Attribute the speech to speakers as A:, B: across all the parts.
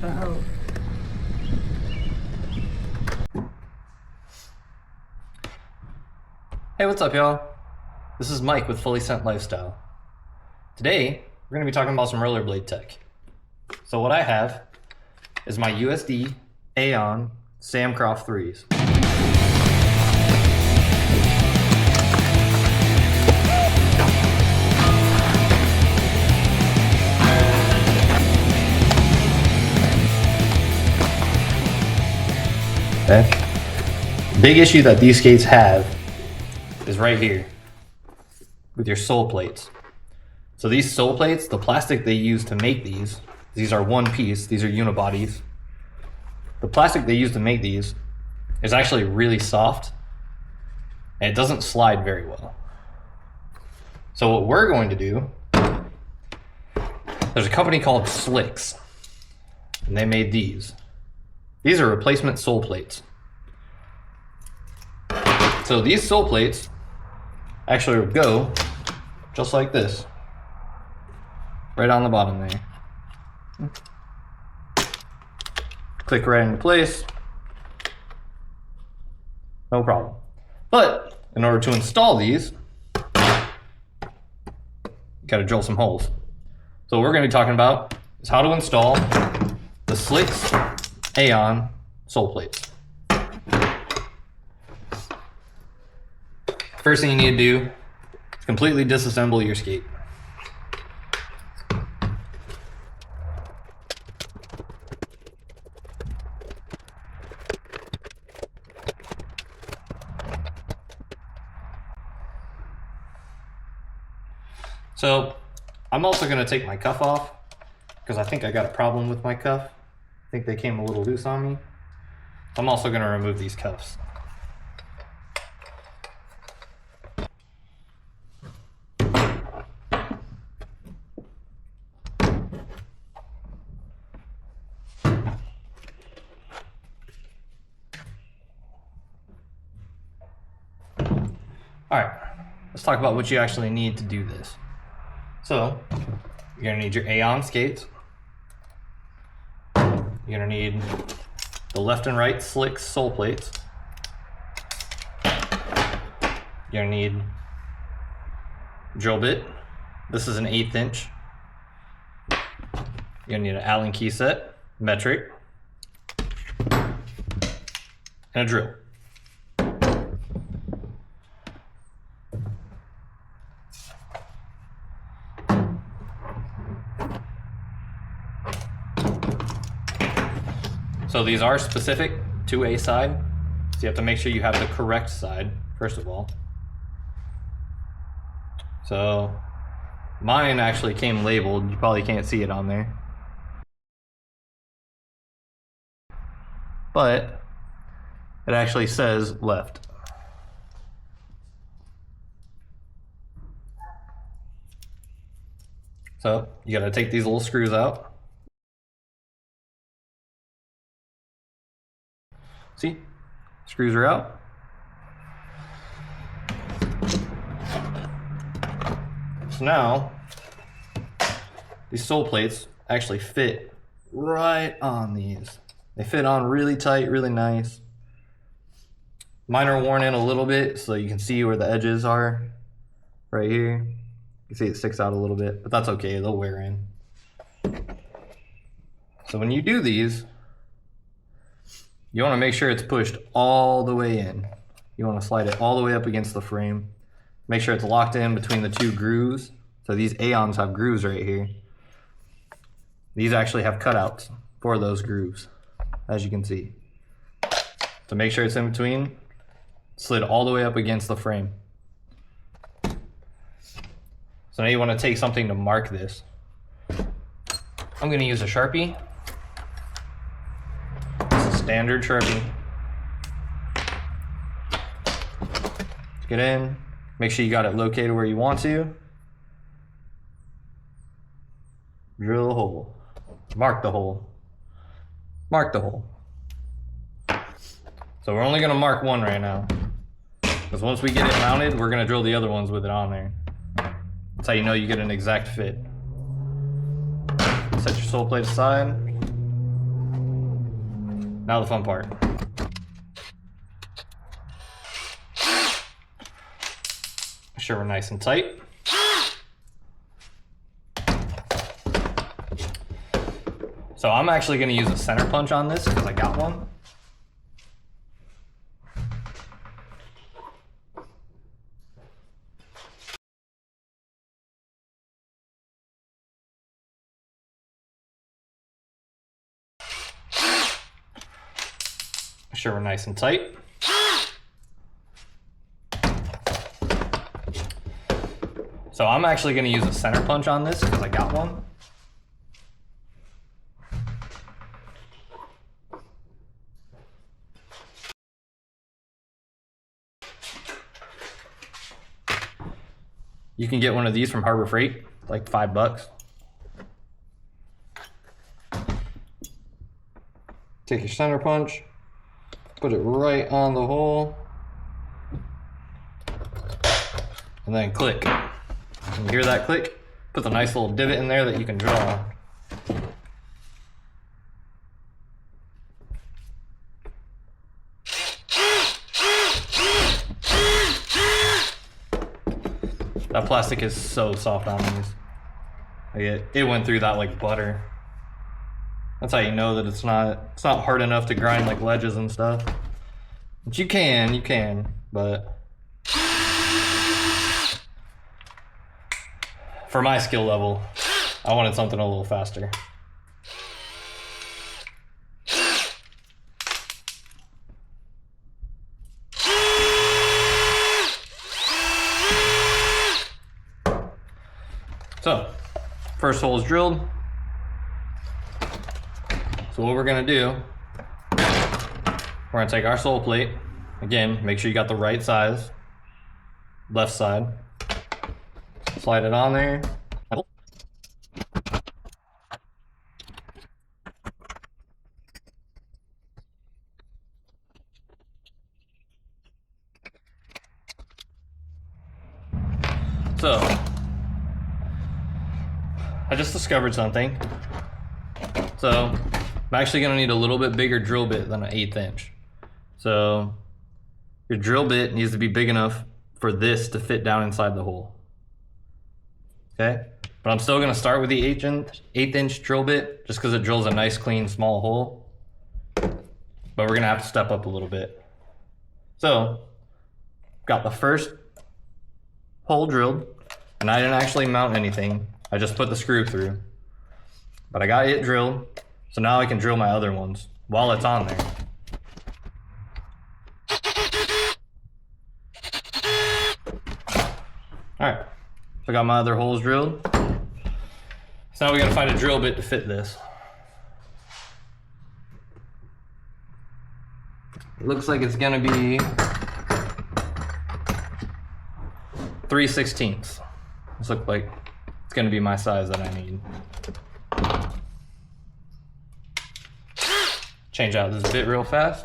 A: Uh-oh.
B: Hey, what's up, y'all? This is Mike with Fully Sent Lifestyle. Today, we're going to be talking about some rollerblade tech. So what I have is my USD Aeon Sliqx 3s. Okay. Big issue that these skates have is right here with your sole plates. So these sole plates, the plastic they use to make these are one piece, these are unibodies. The plastic they use to make these is actually really soft and it doesn't slide very well. So what we're going to do, there's a company called Sliqx and they made these. These are replacement sole plates. So these sole plates actually would go just like this, right on the bottom there. Click right into place, no problem. But in order to install these, you gotta drill some holes. So what we're gonna be talking about is how to install the Sliqx Aeon sole plates. First thing you need to do is completely disassemble your skate. So I'm also going to take my cuff off because I think I got a problem with my cuff. I think they came a little loose on me. I'm also going to remove these cuffs. Alright, let's talk about what you actually need to do this. So, you're going to need your Aeon skates. You're going to need the left and right Sliqx sole plates. You're going to need a drill bit. This is an 1/8 inch. You're going to need an Allen key set, metric, and a drill. So these are specific to a side, so you have to make sure you have the correct side, first of all. So mine actually came labeled, you probably can't see it on there. But it actually says left. So you gotta take these little screws out. See, screws are out. So now, these sole plates actually fit right on these. They fit on really tight, really nice. Mine are worn in a little bit, so you can see where the edges are right here. You can see it sticks out a little bit, but that's okay, they'll wear in. So when you do these, you want to make sure it's pushed all the way in. You want to slide it all the way up against the frame. Make sure it's locked in between the two grooves. So these Aeons have grooves right here. These actually have cutouts for those grooves, as you can see. So make sure it's in between, slid all the way up against the frame. So now you want to take something to mark this. I'm going to use a Sharpie. Standard Sharpie. Get in, make sure you got it located where you want to. Drill a hole. Mark the hole. Mark the hole. So we're only going to mark one right now, because once we get it mounted, we're going to drill the other ones with it on there. That's how you know you get an exact fit. Set your sole plate aside. Now the fun part. Make sure we're nice and tight. So I'm actually going to use a center punch on this because I got one. Make sure we're nice and tight. So I'm actually going to use a center punch on this because I got one. You can get one of these from Harbor Freight, like $5. Take your center punch, put it right on the hole, and then click. When you hear that click, put the nice little divot in there that you can draw. That plastic is so soft on these. Like it went through that like butter. That's how you know that it's not hard enough to grind like ledges and stuff. But you can, but for my skill level, I wanted something a little faster. So, first hole is drilled. So what we're gonna do, we're gonna take our sole plate. Again, make sure you got the right size. Left side. Slide it on there. So, I just discovered something. So I'm actually gonna need a little bit bigger drill bit than an 1/8 inch. So your drill bit needs to be big enough for this to fit down inside the hole. Okay, but I'm still gonna start with the 1/8 inch drill bit just because it drills a nice clean small hole. But we're gonna have to step up a little bit. So got the first hole drilled, and I didn't actually mount anything. I just put the screw through, but I got it drilled, so now I can drill my other ones while it's on there. All right, so I got my other holes drilled. So now we gotta find a drill bit to fit this. It looks like it's gonna be 3/16. This looks like it's gonna be my size that I need. Change out this bit real fast.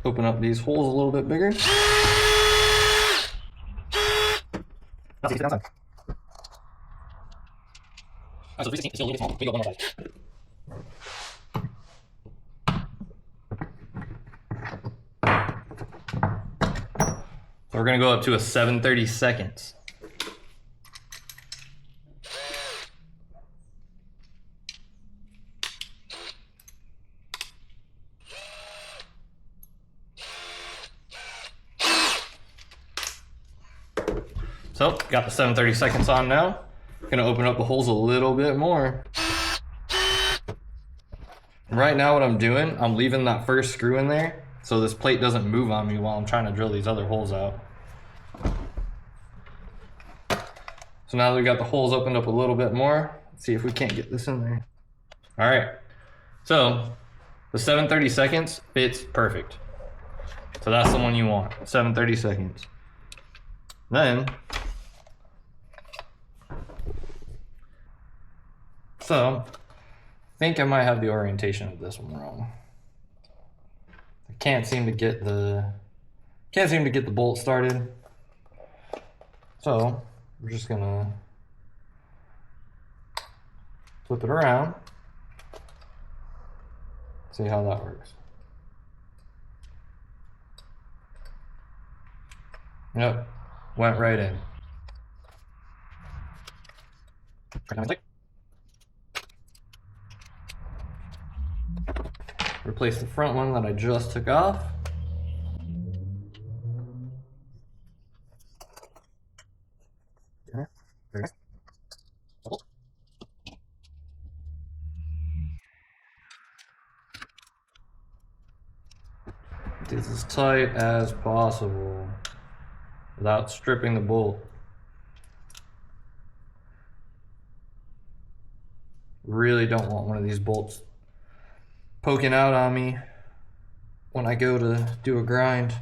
B: Open up these holes a little bit bigger. So we're gonna go up to a 7/32. So, got the 7/32 on now. Gonna open up the holes a little bit more. Right now what I'm doing, I'm leaving that first screw in there so this plate doesn't move on me while I'm trying to drill these other holes out. So now that we got the holes opened up a little bit more, let's see if we can't get this in there. All right, so the 7/32 fits perfect. So that's the one you want, 7/32. Then, so think I might have the orientation of this one wrong. I can't seem to get the bolt started. So we're just gonna flip it around. See how that works. Yep, went right in. Replace the front one that I just took off. Get these as tight as possible without stripping the bolt. Really don't want one of these bolts poking out on me when I go to do a grind.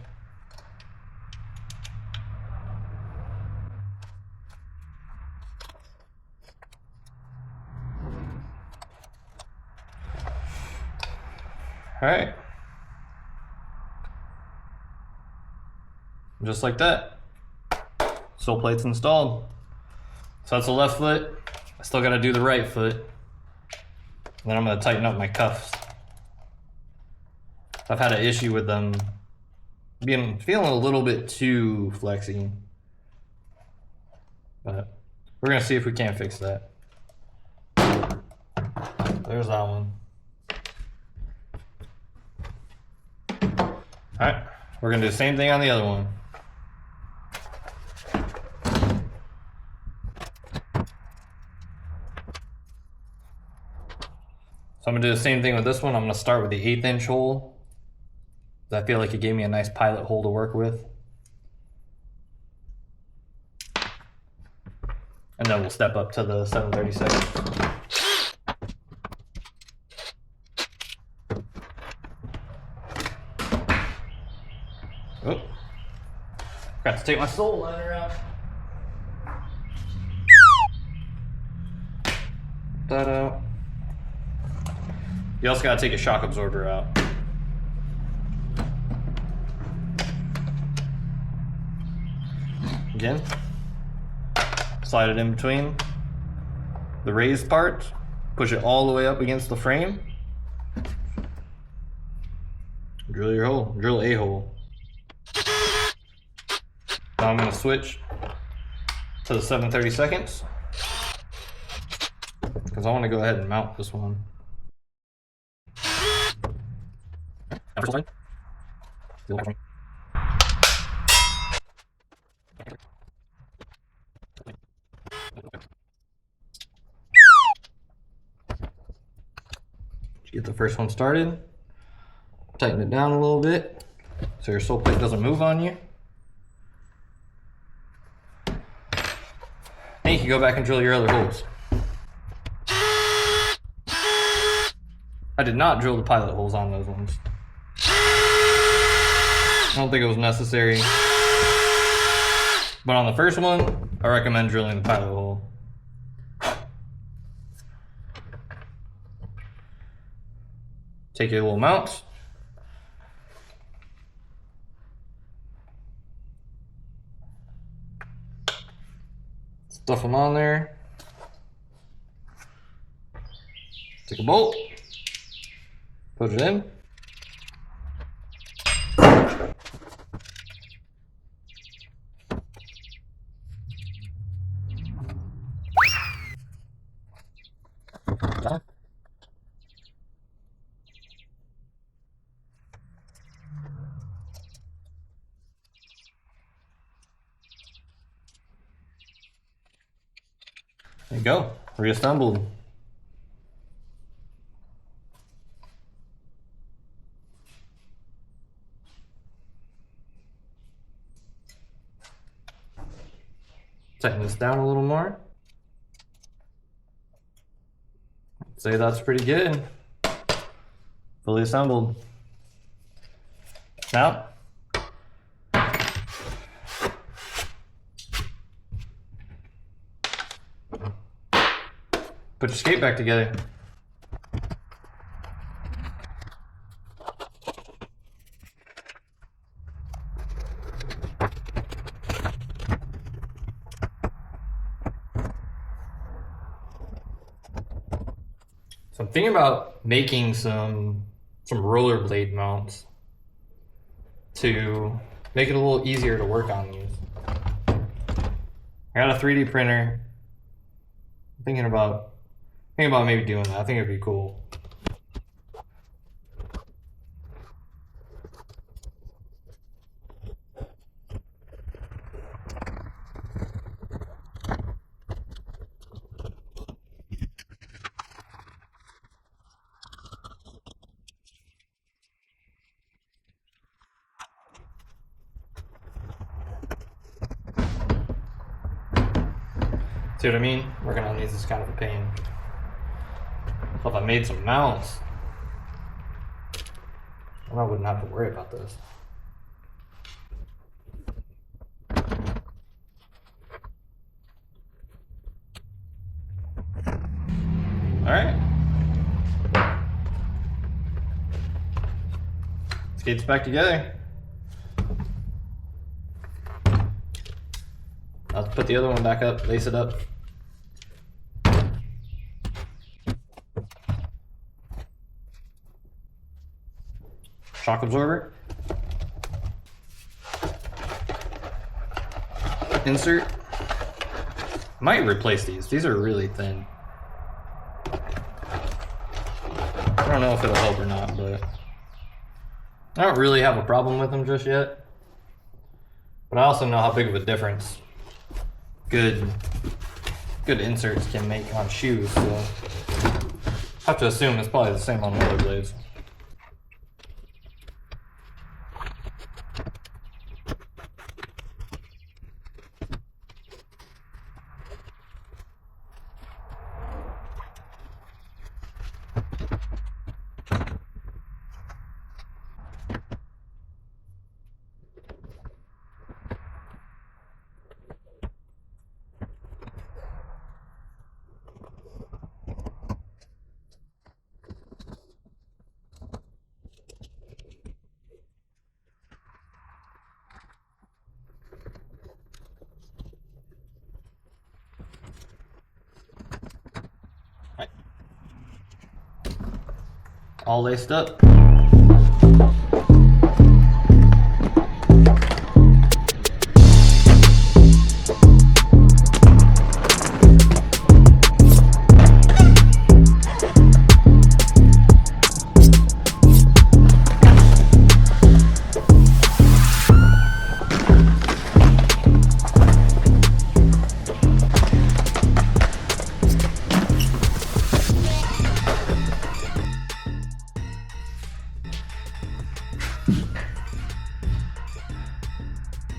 B: All right. Just like that, sole plate's installed. So that's the left foot. I still gotta do the right foot. And then I'm gonna tighten up my cuffs. I've had an issue with them feeling a little bit too flexy. But we're gonna see if we can't fix that. There's that one. All right, we're gonna do the same thing on the other one. So I'm gonna do the same thing with this one. I'm gonna start with the 1/8 inch hole. I feel like it gave me a nice pilot hole to work with. And then we'll step up to the 7/32. Oh, got to take my sole liner out. That out. You also gotta take a shock absorber out. Again, slide it in between the raised part, push it all the way up against the frame. Drill your hole, drill a hole. Now I'm gonna switch to the 7/32 because I want to go ahead and mount this one. Get the first one started, tighten it down a little bit so your sole plate doesn't move on you. Then you can go back and drill your other holes. I did not drill the pilot holes on those ones. I don't think it was necessary. But on the first one, I recommend drilling the pilot hole. Take your little mounts. Stuff them on there. Take a bolt. Put it in. Done. There you go, reassembled. Tighten this down a little more. I'd say that's pretty good. Fully assembled. Now, put your skate back together. So I'm thinking about making some rollerblade mounts to make it a little easier to work on these. I got a 3D printer. I'm thinking about maybe doing that. I think it'd be cool. See what I mean? Working on these is kind of a pain. So if I made some mounts, then I wouldn't have to worry about this. Alright. Skates back together. I'll put the other one back up, lace it up. Shock absorber. Insert. Might replace these. These are really thin. I don't know if it'll help or not, but I don't really have a problem with them just yet. But I also know how big of a difference good inserts can make on shoes, so I have to assume it's probably the same on rollerblades. All laced up.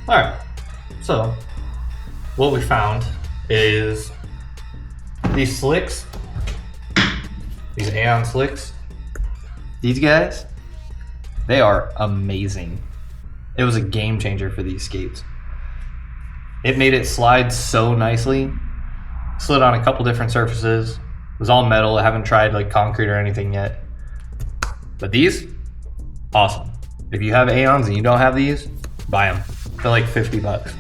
B: Alright, so what we found is these Sliqx, these Aeon Sliqx, these guys, they are amazing. It was a game changer for these skates. It made it slide so nicely, slid on a couple different surfaces, it was all metal. I haven't tried like concrete or anything yet, but these, awesome. If you have Aeons and you don't have these, buy them. They're like $50.